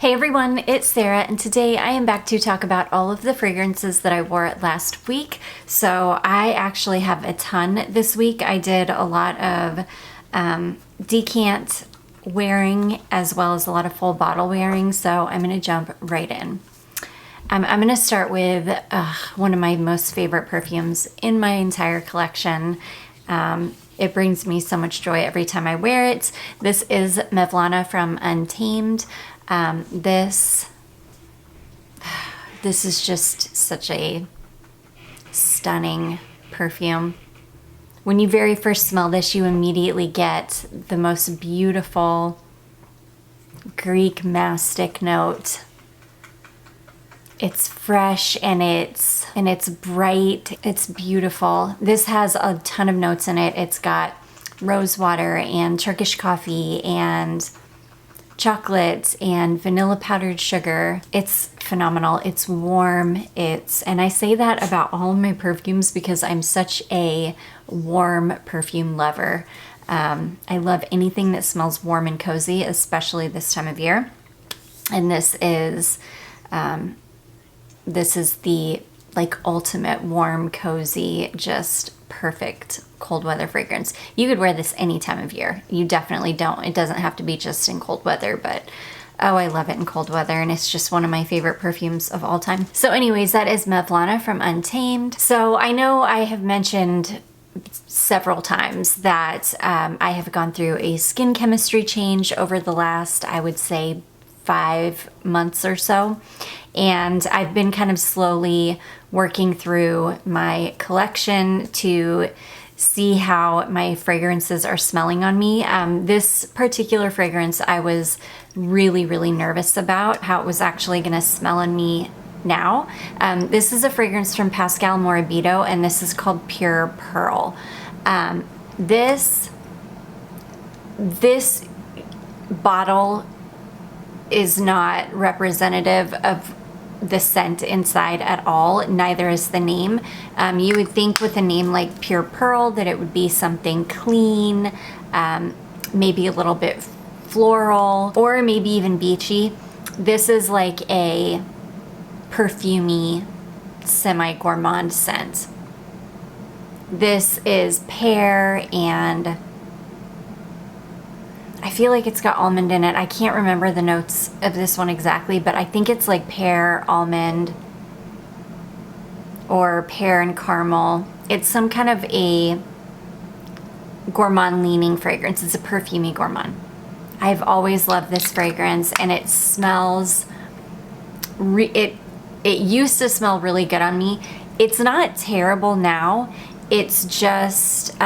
Hey everyone, it's Sarah, and today I am back to talk about all of the fragrances that I wore last week. So I actually have a ton this week. I did a lot of decant wearing as well as a lot of full bottle wearing, so I'm going to jump right in. I'm going to start with one of my most favorite perfumes in my entire collection. It brings me so much joy every time I wear it. This is Milano from Untamed. This is just such a stunning perfume. When you very first smell this, you immediately get the most beautiful Greek mastic note. It's fresh and it's bright. It's beautiful. This has a ton of notes in it. It's got rose water and Turkish coffee and chocolate and vanilla powdered sugar. It's phenomenal. It's warm. And I say that about all my perfumes because I'm such a warm perfume lover. I love anything that smells warm and cozy, especially this time of year. And this is the ultimate warm, cozy, just perfect cold weather fragrance. You could wear this any time of year. You definitely don't. It doesn't have to be just in cold weather, but oh, I love it in cold weather, and it's just one of my favorite perfumes of all time. So anyways, that is Milano from Untamed. So I know I have mentioned several times that I have gone through a skin chemistry change over the last, I would say, 5 months or so. And I've been kind of slowly working through my collection to see how my fragrances are smelling on me. This particular fragrance I was really, really nervous about how it was actually gonna smell on me now. This is a fragrance from Pascal Morabito, and this is called Pure Pearl. This bottle is not representative of the scent inside at all. Neither is the name. You would think with a name like Pure Pearl that it would be something clean, maybe a little bit floral, or maybe even beachy. This is like a perfumey, semi-gourmand scent. This is pear, and I feel like it's got almond in it. I can't remember the notes of this one exactly, but I think it's like pear, almond, or pear and caramel. It's some kind of a gourmand leaning fragrance. It's a perfumey gourmand. I've always loved this fragrance, and it smells, it used to smell really good on me. It's not terrible now. It's just,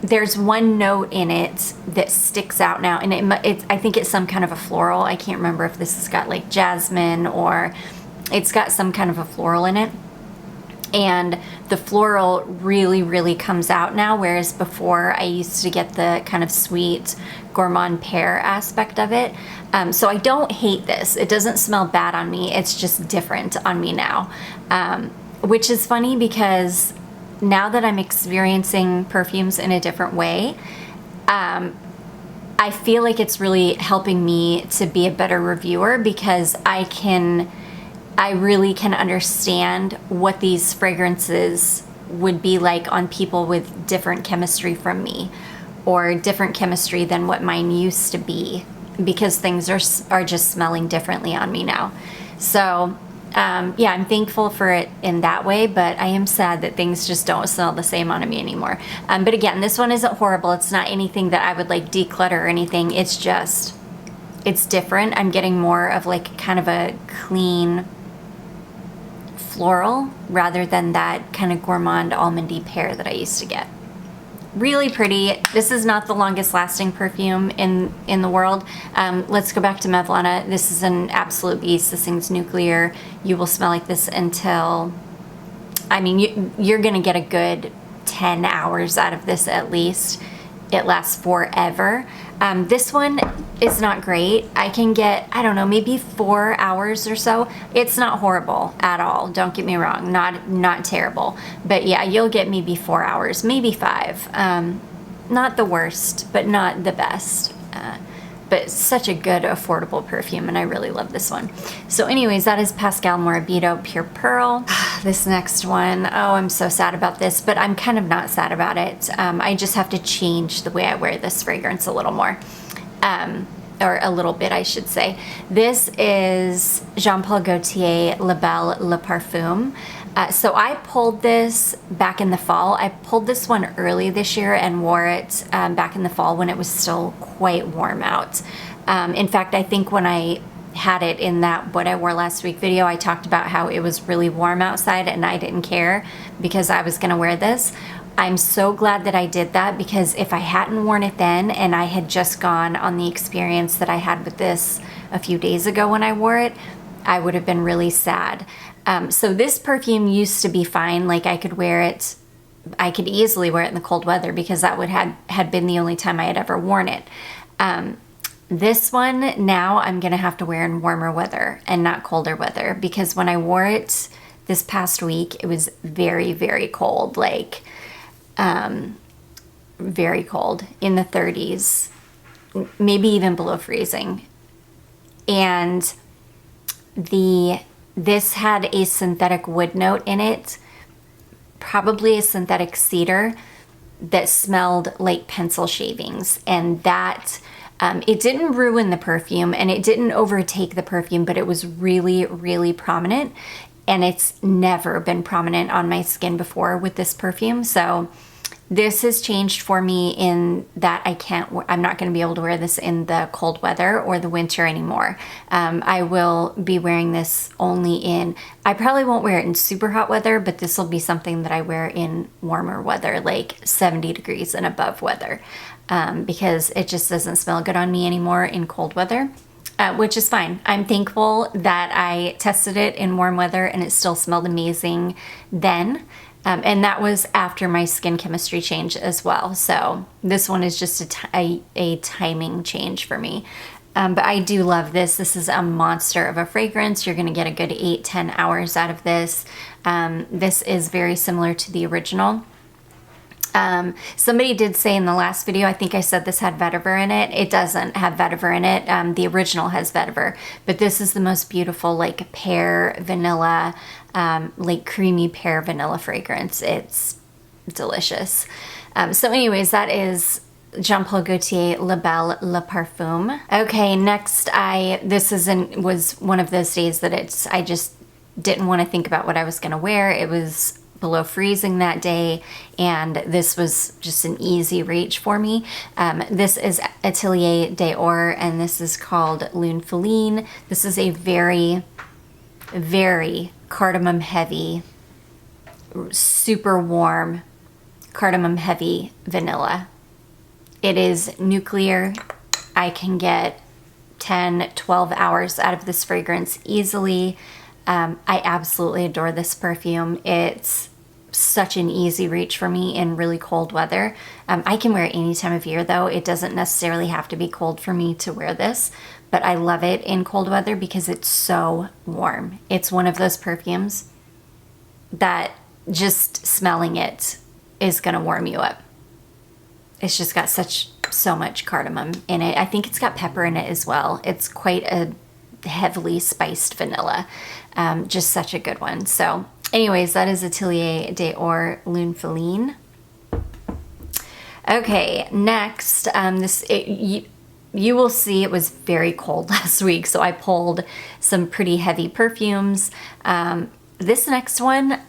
there's one note in it that sticks out now, and I think it's some kind of a floral. I can't remember if this has got like jasmine or it's got some kind of a floral in it. And the floral really, really comes out now, whereas before I used to get the kind of sweet gourmand pear aspect of it. So I don't hate this. It doesn't smell bad on me. It's just different on me now, which is funny because now that I'm experiencing perfumes in a different way, I feel like it's really helping me to be a better reviewer because I really can understand what these fragrances would be like on people with different chemistry from me, or different chemistry than what mine used to be, because things are just smelling differently on me now. So yeah, I'm thankful for it in that way, but I am sad that things just don't smell the same on me anymore. But again, this one isn't horrible. It's not anything that I would like declutter or anything. It's just, it's different. I'm getting more of like kind of a clean floral rather than that kind of gourmand almondy pear that I used to get. Really pretty. This is not the longest lasting perfume in the world. Let's go back to Milano. This is an absolute beast. This thing's nuclear. You will smell like this until, I mean, you're gonna get a good 10 hours out of this at least. It lasts forever. This one is not great. I can get, I don't know, maybe 4 hours or so. It's not horrible at all. Don't get me wrong. Not terrible. But yeah, you'll get maybe 4 hours, maybe 5. Not the worst, but not the best. but such a good affordable perfume, and I really love this one. So anyways, that is Pascal Morabito Pure Pearl. This next one, oh, I'm so sad about this, but I'm kind of not sad about it. I just have to change the way I wear this fragrance a little more. Or a little bit, I should say. This is Jean Paul Gaultier La Belle Le Parfum. So I pulled this back in the fall. I pulled this one early this year and wore it back in the fall when it was still quite warm out. In fact, I think when I had it in that What I Wore Last Week video, I talked about how it was really warm outside and I didn't care because I was gonna wear this. I'm so glad that I did that, because if I hadn't worn it then and I had just gone on the experience that I had with this a few days ago when I wore it, I would have been really sad. So this perfume used to be fine. Like I could wear it, I could easily wear it in the cold weather because that would had been the only time I had ever worn it. This one now I'm gonna have to wear in warmer weather and not colder weather, because when I wore it this past week, it was very, very cold. Like very cold, in the 30s, maybe even below freezing. And this had a synthetic wood note in it, probably a synthetic cedar, that smelled like pencil shavings. And that, it didn't ruin the perfume and it didn't overtake the perfume, but it was really, really prominent. And it's never been prominent on my skin before with this perfume. So this has changed for me in that I'm not going to be able to wear this in the cold weather or the winter anymore. I will be wearing this only I probably won't wear it in super hot weather, but this will be something that I wear in warmer weather, like 70 degrees and above weather, because it just doesn't smell good on me anymore in cold weather. Which is fine. I'm thankful that I tested it in warm weather and it still smelled amazing then. And that was after my skin chemistry change as well. So this one is just a timing change for me. But I do love this. This is a monster of a fragrance. You're gonna get a good 8-10 hours out of this. This is very similar to the original. Somebody did say in the last video, I think I said this had vetiver in it. It doesn't have vetiver in it. The original has vetiver, but this is the most beautiful, like pear vanilla, like creamy pear vanilla fragrance. It's delicious. So anyways, that is Jean Paul Gaultier La Belle Le Parfum. Okay, next was one of those days that I just didn't want to think about what I was gonna wear. It was below freezing that day, and this was just an easy reach for me. This is Atelier d'Or, and this is called Lune Feline. This is a very, very cardamom heavy, super warm cardamom heavy vanilla. It is nuclear. I can get 10-12 hours out of this fragrance easily. I absolutely adore this perfume. It's such an easy reach for me in really cold weather. I can wear it any time of year though. It doesn't necessarily have to be cold for me to wear this, but I love it in cold weather because it's so warm. It's one of those perfumes that just smelling it is gonna warm you up. It's just got so much cardamom in it. I think it's got pepper in it as well. It's quite a heavily spiced vanilla. Just such a good one. So anyways, that is Atelier d'Or Lune Feline. Okay, next, you will see it was very cold last week, so I pulled some pretty heavy perfumes. This next one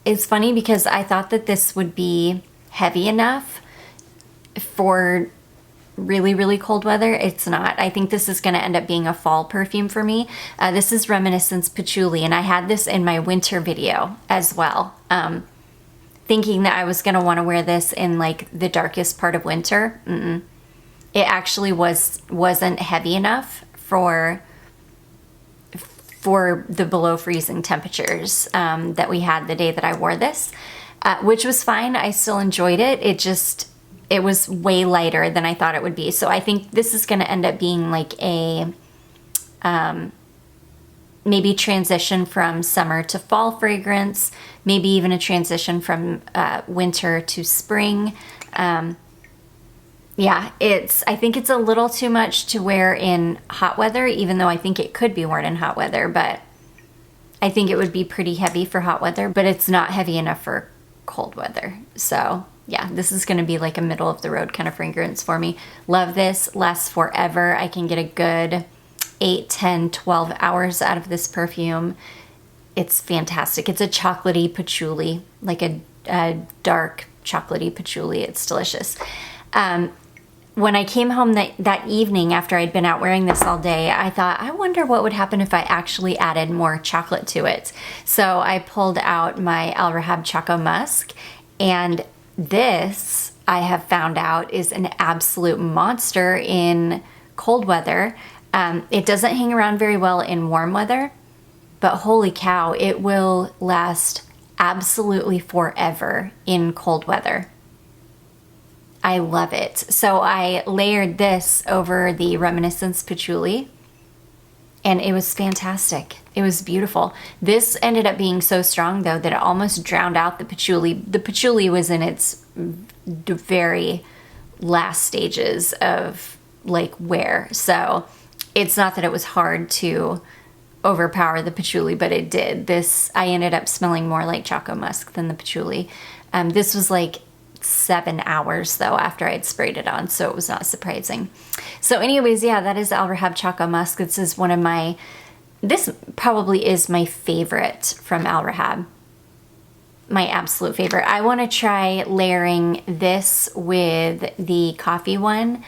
is funny because I thought that this would be heavy enough for really, really cold weather. It's not. I think this is going to end up being a fall perfume for me. This is Reminiscence Patchouli, and I had this in my winter video as well, thinking that I was going to want to wear this in like the darkest part of winter. It actually wasn't heavy enough for the below freezing temperatures that we had the day that I wore this, which was fine. I still enjoyed it. It was way lighter than I thought it would be. So I think this is going to end up being like a maybe transition from summer to fall fragrance, maybe even a transition from winter to spring. Yeah, I think it's a little too much to wear in hot weather, even though I think it could be worn in hot weather, but I think it would be pretty heavy for hot weather, but it's not heavy enough for cold weather. So yeah, this is gonna be like a middle of the road kind of fragrance for me. Love this, lasts forever. I can get a good 8, 10, 12 hours out of this perfume. It's fantastic. It's a chocolatey patchouli, like a dark chocolatey patchouli. It's delicious. When I came home that evening after I'd been out wearing this all day, I thought, I wonder what would happen if I actually added more chocolate to it. So I pulled out my Al Rahab Choco Musk, and this, I have found out, is an absolute monster in cold weather. It doesn't hang around very well in warm weather, but holy cow, it will last absolutely forever in cold weather. I love it. So I layered this over the Reminiscence Patchouli, and it was fantastic. It was beautiful. This ended up being so strong, though, that it almost drowned out the patchouli. The patchouli was in its very last stages of like wear. So it's not that it was hard to overpower the patchouli, but it did. This, I ended up smelling more like Choco Musk than the patchouli. This was like 7 hours though after I'd sprayed it on, so it was not surprising. So anyways, yeah, that is Al Rahab Choco Musk. This is one of my, this probably is my favorite from Al Rahab. My absolute favorite. I want to try layering this with the coffee one,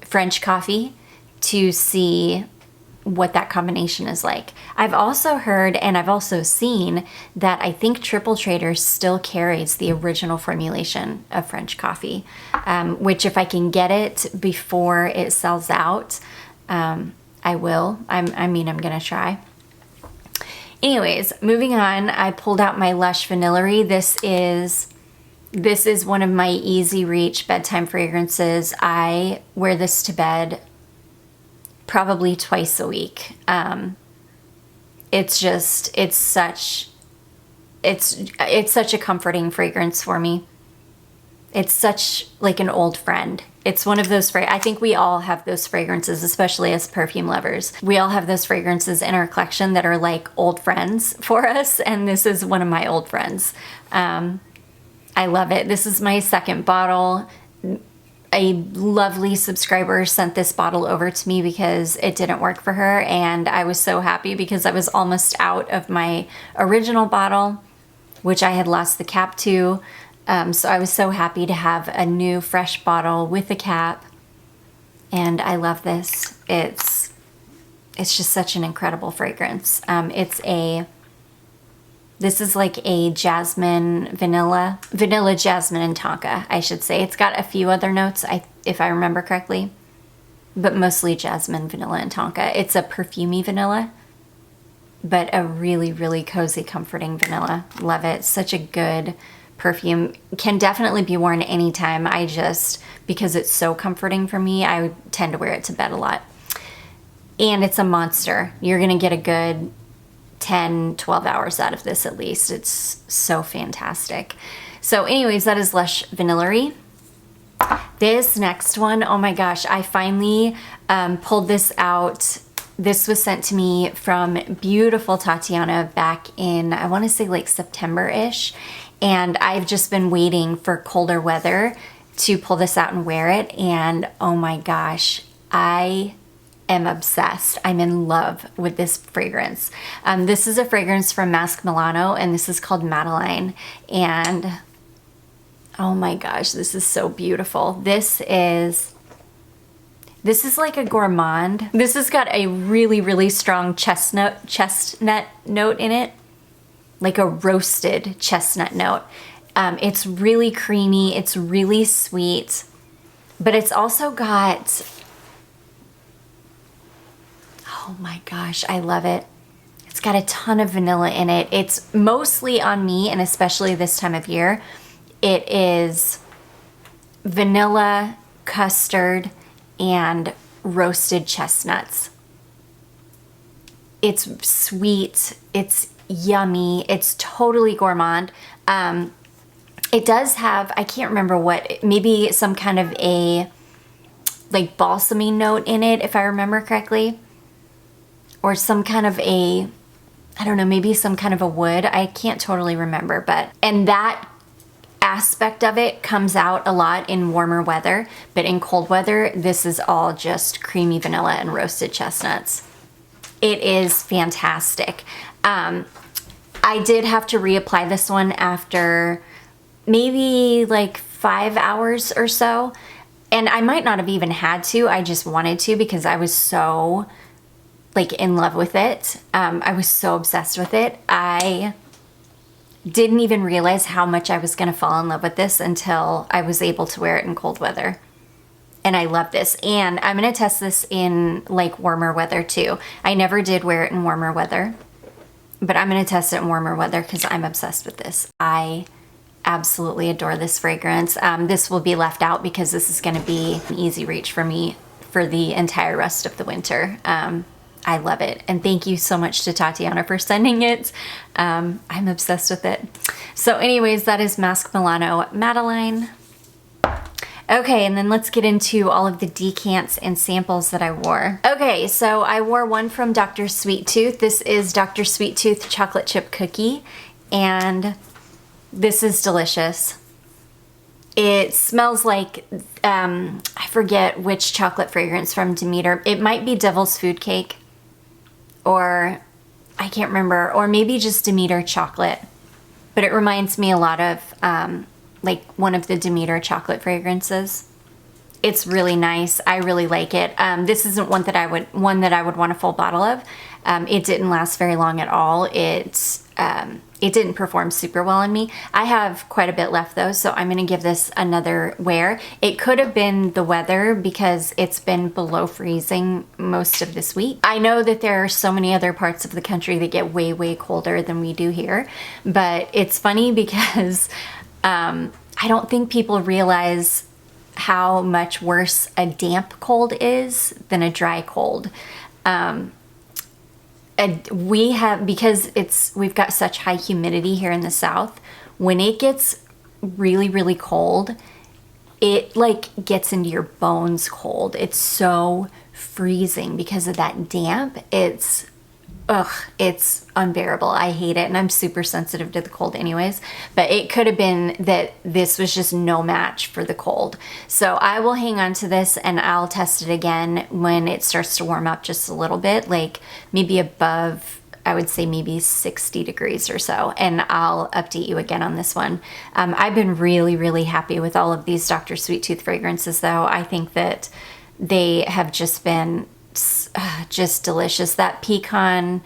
French coffee, to see what that combination is like. I've also heard, and I've also seen, that I think Triple Trader still carries the original formulation of French coffee, which if I can get it before it sells out, I will. I mean, I'm gonna try. Anyways, moving on, I pulled out my Lush Vanillary. This is one of my easy reach bedtime fragrances. I wear this to bed probably twice a week. It's such a comforting fragrance for me. It's such like an old friend. It's one of those, I think we all have those fragrances, especially as perfume lovers. We all have those fragrances in our collection that are like old friends for us, and this is one of my old friends. I love it. This is my second bottle. A lovely subscriber sent this bottle over to me because it didn't work for her, and I was so happy because I was almost out of my original bottle, which I had lost the cap to. So I was so happy to have a new fresh bottle with a cap, and I love this. It's just such an incredible fragrance. This is like a jasmine, vanilla jasmine and tonka, I should say. It's got a few other notes, if I remember correctly, but mostly jasmine, vanilla, and tonka. It's a perfumey vanilla, but a really, really cozy, comforting vanilla. Love it. Such a good perfume. Can definitely be worn anytime. Because it's so comforting for me, I would tend to wear it to bed a lot. And it's a monster. You're gonna get a good 10, 12 hours out of this at least. It's so fantastic. So anyways, that is Lush Vanillary. This next one, oh my gosh, I finally pulled this out. This was sent to me from beautiful Tatiana back in, I want to say like September-ish. And I've just been waiting for colder weather to pull this out and wear it. And oh my gosh, I am obsessed. I'm in love with this fragrance. This is a fragrance from Mask Milano, and this is called Mateline. And oh my gosh, this is so beautiful. This is like a gourmand. This has got a really, really strong chestnut note in it, like a roasted chestnut note. It's really creamy, it's really sweet, but it's also got, oh my gosh, I love it. It's got a ton of vanilla in it. It's mostly on me, and especially this time of year, it is vanilla, custard, and roasted chestnuts. It's sweet, it's yummy, it's totally gourmand. It does have, I can't remember what, maybe some kind of a like balsamy note in it, if I remember correctly. Or some kind of a, I don't know, maybe some kind of a wood. I can't totally remember, but, and that aspect of it comes out a lot in warmer weather, but in cold weather, this is all just creamy vanilla and roasted chestnuts. It is fantastic. I did have to reapply this one after maybe like 5 hours or so. And I might not have even had to, I just wanted to because I was so like in love with it. I was so obsessed with it. I didn't even realize how much I was gonna fall in love with this until I was able to wear it in cold weather. And I love this. And I'm gonna test this in like warmer weather too. I never did wear it in warmer weather, but I'm gonna test it in warmer weather because I'm obsessed with this. I absolutely adore this fragrance. This will be left out because this is gonna be an easy reach for me for the entire rest of the winter. I love it. And thank you so much to Tatiana for sending it. I'm obsessed with it. So anyways, that is Mask Milano Mateline. Okay, and then let's get into all of the decants and samples that I wore. Okay, so I wore one from Dr. Sweet Tooth. This is Dr. Sweet Tooth Chocolate Chip Cookie, and this is delicious. It smells like, I forget which chocolate fragrance from Demeter. It might be Devil's Food Cake, or I can't remember, or maybe just Demeter chocolate. But it reminds me a lot of like one of the Demeter chocolate fragrances. It's really nice. I really like it. This isn't one that I would want a full bottle of. It didn't last very long at all. It didn't perform super well on me. I have quite a bit left though, so I'm gonna give this another wear. It could have been the weather because it's been below freezing most of this week. I know that there are so many other parts of the country that get way, way colder than we do here, but it's funny because I don't think people realize how much worse a damp cold is than a dry cold. We have, because we've got such high humidity here in the South, when it gets really, really cold, it like gets into your bones cold. It's so freezing because of that damp. It's unbearable. I hate it, and I'm super sensitive to the cold anyways, but it could have been that this was just no match for the cold. So I will hang on to this and I'll test it again when it starts to warm up just a little bit, like maybe above, I would say maybe 60 degrees or so, and I'll update you again on this one. I've been really, really happy with all of these Dr. Sweet Tooth fragrances though. I think that they have just been just delicious. That pecan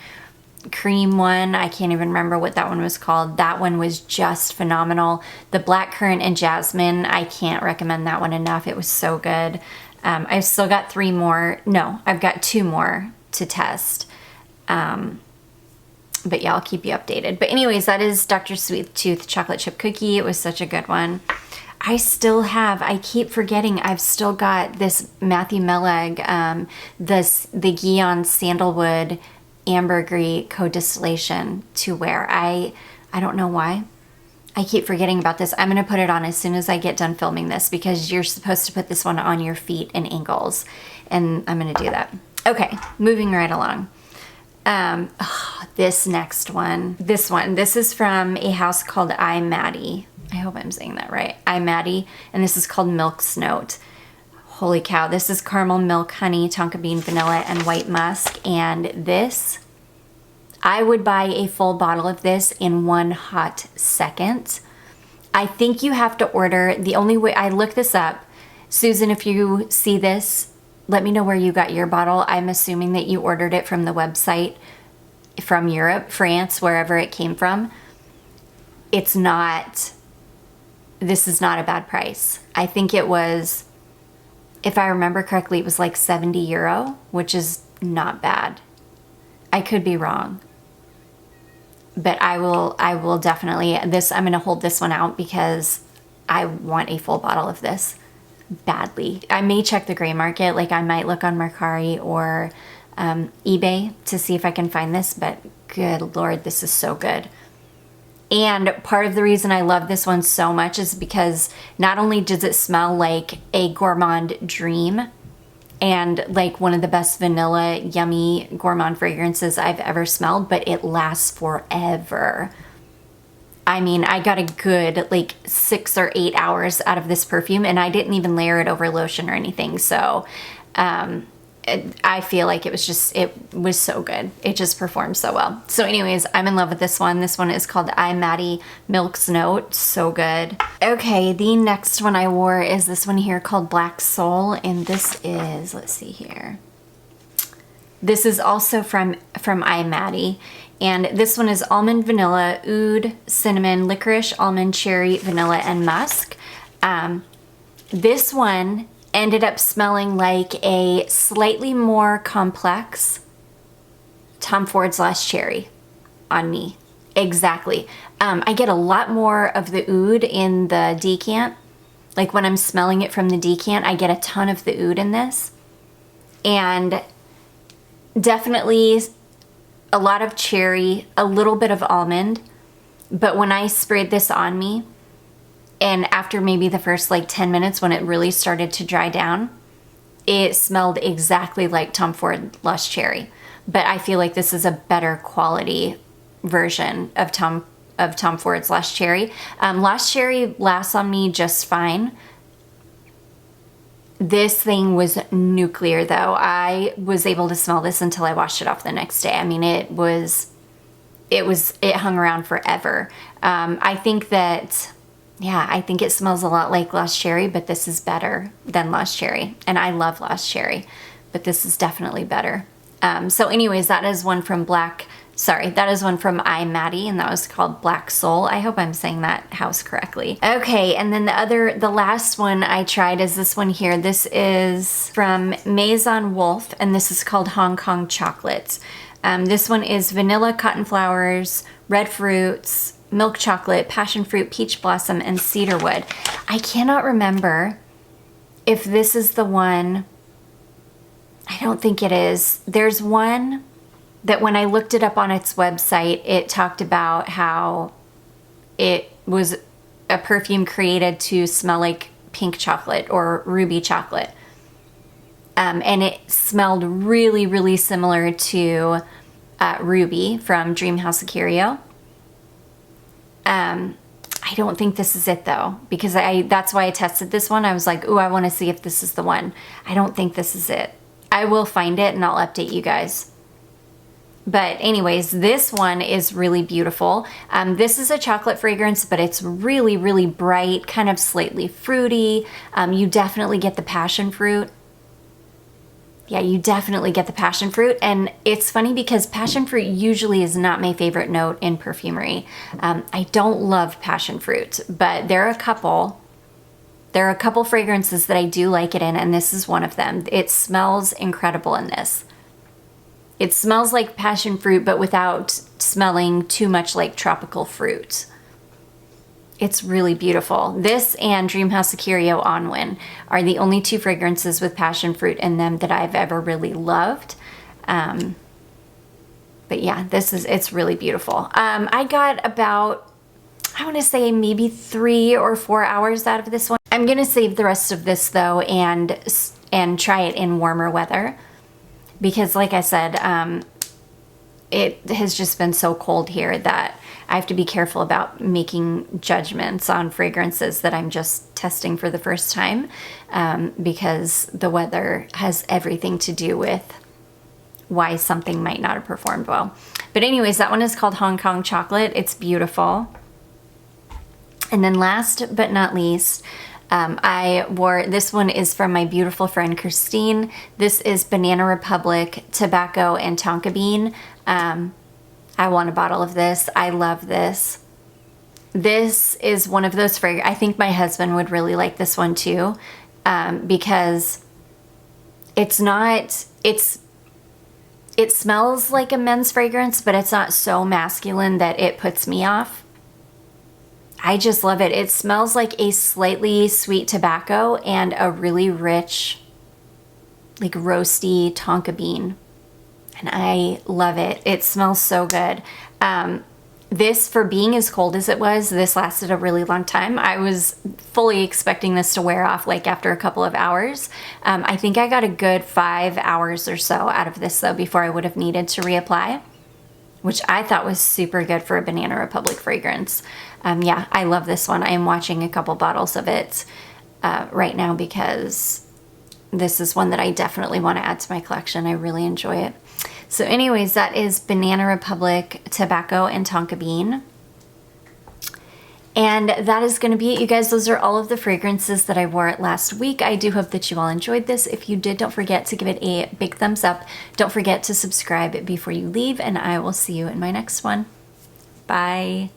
cream one, I can't even remember what that one was called. That one was just phenomenal. The blackcurrant and jasmine, I can't recommend that one enough. It was so good. I've still got 3 more. No, I've got 2 more to test. But yeah, I'll keep you updated. But anyways, that is Dr. Sweet Tooth Chocolate Chip Cookie. It was such a good one. I keep forgetting, I've still got this Matthew Meleg, the Guion Sandalwood Ambergris Co-Distillation to wear. I don't know why. I keep forgetting about this. I'm going to put it on as soon as I get done filming this because you're supposed to put this one on your feet in ankles. And I'm going to do that. Okay, moving right along. This next one. This is from a house called I Maddie. I hope I'm saying that right. I Maddie, and this is called Milk's Note. Holy cow, this is caramel, milk, honey, tonka bean, vanilla, and white musk. And this, I would buy a full bottle of this in 1 hot second. I think you have to order, the only way, I looked this up. Susan, if you see this, let me know where you got your bottle. I'm assuming that you ordered it from the website from Europe, France, wherever it came from. It's not, this is not a bad price. I think it was, if I remember correctly, it was like 70 euro, which is not bad. I could be wrong. But I will definitely, I'm going to hold this one out because I want a full bottle of this badly. I may check the gray market, like I might look on Mercari or eBay to see if I can find this, but good Lord, this is so good. And part of the reason I love this one so much is because not only does it smell like a gourmand dream and like one of the best vanilla, yummy gourmand fragrances I've ever smelled, but it lasts forever. I mean, I got a good like 6 or 8 hours out of this perfume, and I didn't even layer it over lotion or anything. So I feel like it was so good. It just performed so well. So anyways, I'm in love with this one. This one is called I'm Maddie Milk's Note. So good. Okay, the next one I wore is this one here called Black Soul. And this is, let's see here. This is also from I'm Maddie. And this one is almond, vanilla, oud, cinnamon, licorice, almond, cherry, vanilla, and musk. This one ended up smelling like a slightly more complex Tom Ford's Lush Cherry on me. Exactly. I get a lot more of the oud in the decant. Like when I'm smelling it from the decant, I get a ton of the oud in this. And definitely a lot of cherry, a little bit of almond. But when I sprayed this on me, and after maybe the first like 10 minutes when it really started to dry down, it smelled exactly like Tom Ford Lush Cherry. But I feel like this is a better quality version of Tom Ford's Lush Cherry. Lush Cherry lasts on me just fine. This thing was nuclear though. I was able to smell this until I washed it off the next day. I mean, it hung around forever. I think that, yeah, I think it smells a lot like Lush Cherry, but this is better than Lush Cherry. And I love Lush Cherry, but this is definitely better. So anyways, that is one from I'm Maddie, and that was called Black Soul. I hope I'm saying that house correctly. Okay, and then the last one I tried is this one here. This is from Maison Wolf, and this is called Hong Kong Chocolate. This one is vanilla, cotton flowers, red fruits, milk chocolate, passion fruit, peach blossom, and cedarwood. I cannot remember if this is the one. I don't think it is. There's one that when I looked it up on its website, it talked about how it was a perfume created to smell like pink chocolate or ruby chocolate. And it smelled really, really similar to Ruby from Dream House of Curio. I don't think this is it though, because that's why I tested this one. I was like, ooh, I want to see if this is the one. I don't think this is it. I will find it and I'll update you guys. But anyways, this one is really beautiful. This is a chocolate fragrance, but it's really, really bright, kind of slightly fruity. You definitely get the passion fruit. Yeah, you definitely get the passion fruit. And it's funny because passion fruit usually is not my favorite note in perfumery. I don't love passion fruit, but there are a couple fragrances that I do like it in, and this is one of them. It smells incredible in this. It smells like passion fruit, but without smelling too much like tropical fruit. It's really beautiful. This and Dream House of Curio Onwin are the only two fragrances with passion fruit in them that I've ever really loved. But yeah, it's really beautiful. I got about, I want to say maybe 3 or 4 hours out of this one. I'm going to save the rest of this though and try it in warmer weather. Because like I said, it has just been so cold here that I have to be careful about making judgments on fragrances that I'm just testing for the first time, because the weather has everything to do with why something might not have performed well. But anyways, that one is called Hong Kong Chocolate. It's beautiful. And then last but not least, I wore, this one is from my beautiful friend Christine. This is Banana Republic Tobacco and Tonka Bean. I want a bottle of this. I love this. This is one of those fragrances. I think my husband would really like this one too, because it smells like a men's fragrance, but it's not so masculine that it puts me off. I just love it. It smells like a slightly sweet tobacco and a really rich, like roasty tonka bean. And I love it. It smells so good. this, for being as cold as it was, this lasted a really long time. I was fully expecting this to wear off like after a couple of hours. I think I got a good 5 hours or so out of this though before I would have needed to reapply, which I thought was super good for a Banana Republic fragrance. Yeah, I love this one. I am watching a couple bottles of it right now because this is one that I definitely want to add to my collection. I really enjoy it. So anyways, that is Banana Republic Tobacco and Tonka Bean. And that is going to be it, you guys. Those are all of the fragrances that I wore last week. I do hope that you all enjoyed this. If you did, don't forget to give it a big thumbs up. Don't forget to subscribe before you leave, and I will see you in my next one. Bye.